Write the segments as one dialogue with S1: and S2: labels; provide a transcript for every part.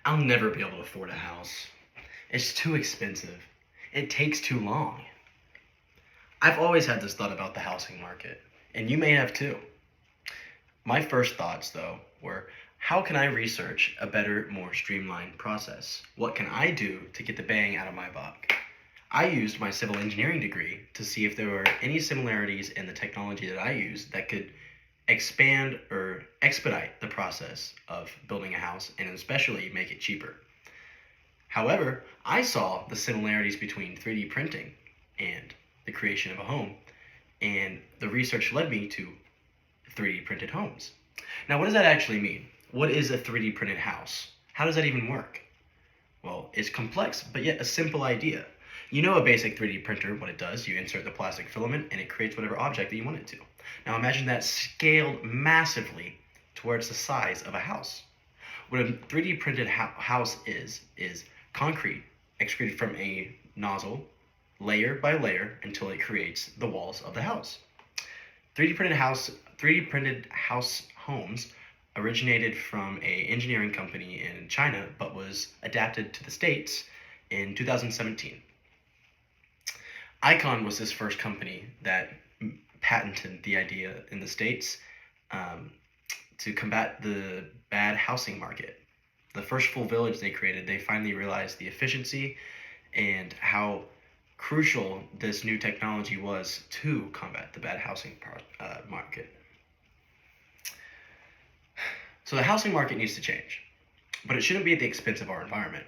S1: I'll never be able to afford a house. It's too expensive. It takes too long. I've always had this thought about the housing market, and you may have too. My first thoughts, though, were how can I research a better, more streamlined process? What can I do to get the bang out of my buck? I used my civil engineering degree to see if there were any similarities in the technology that I use that could expand or expedite the process of building a house and especially make it cheaper. However, I saw the similarities between 3D printing and the creation of a home, and the research led me to 3D printed homes. Now, what does that actually mean? What is a 3D printed house? How does that even work? Well, it's complex, but yet a simple idea. You know a basic 3D printer, what it does. You insert the plastic filament and it creates whatever object that you want it to. Now imagine that scaled massively towards the size of a house. What a 3D printed house is concrete extruded from a nozzle, layer by layer, until it creates the walls of the house. 3D printed house homes originated from a engineering company in China, but was adapted to the States in 2017. Icon was this first company that patented the idea in the States to combat the bad housing market. The first full village they created, they finally realized the efficiency and how crucial this new technology was to combat the bad housing market. So the housing market needs to change, but it shouldn't be at the expense of our environment.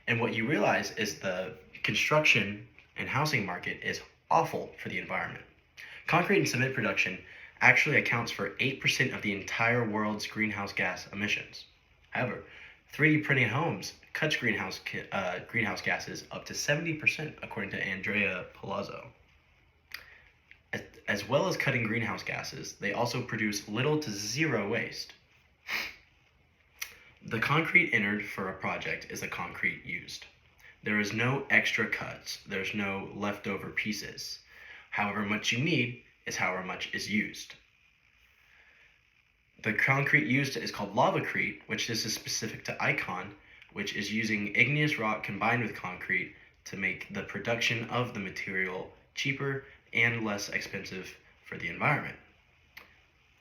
S1: And what you realize is the construction and housing market is awful for the environment. Concrete and cement production actually accounts for 8% of the entire world's greenhouse gas emissions. However, 3D printing homes cuts greenhouse gases up to 70%, according to Andrea Palazzo. As well as cutting greenhouse gases, they also produce little to zero waste. The concrete entered for a project is the concrete used. There is no extra cuts, there's no leftover pieces. However much you need is however much is used. The concrete used is called lavacrete, which this is specific to Icon, which is using igneous rock combined with concrete to make the production of the material cheaper and less expensive for the environment.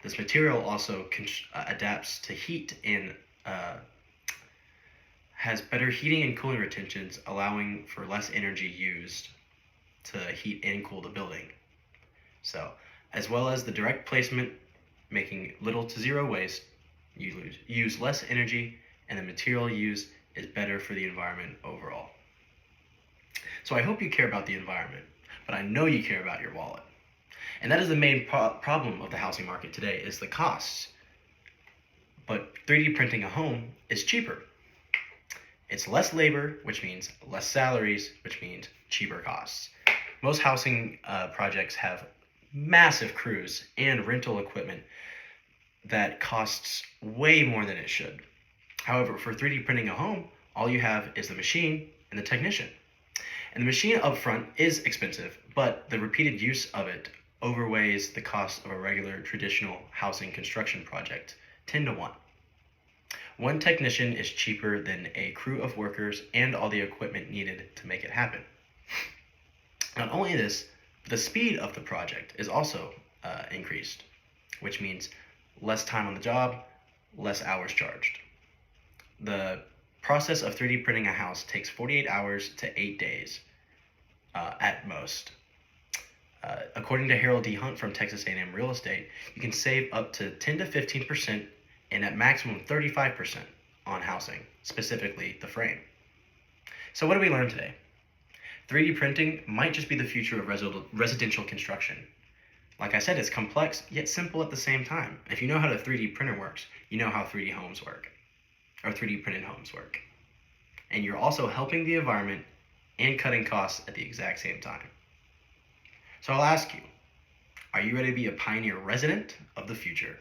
S1: This material also adapts to heat and has better heating and cooling retentions, allowing for less energy used to heat and cool the building. So, as well as the direct placement, making little to zero waste, you use less energy, and the material used is better for the environment overall. So I hope you care about the environment, but I know you care about your wallet. And that is the main problem of the housing market today, is the costs. But 3D printing a home is cheaper. It's less labor, which means less salaries, which means cheaper costs. Most housing projects have massive crews and rental equipment that costs way more than it should. However, for 3D printing a home, all you have is the machine and the technician. And the machine up front is expensive, but the repeated use of it overweighs the cost of a regular traditional housing construction project 10 to 1. One technician is cheaper than a crew of workers and all the equipment needed to make it happen. Not only this, the speed of the project is also increased, which means less time on the job, less hours charged. The process of 3D printing a house takes 48 hours to 8 days at most. According to Harold D. Hunt from Texas A&M Real Estate, you can save up to 10 to 15% and at maximum 35% on housing, specifically the frame. So what did we learn today? 3D printing might just be the future of residential construction. Like I said, it's complex, yet simple at the same time. If you know how the 3D printer works, you know how 3D homes work, or 3D printed homes work. And you're also helping the environment and cutting costs at the exact same time. So I'll ask you, are you ready to be a pioneer resident of the future?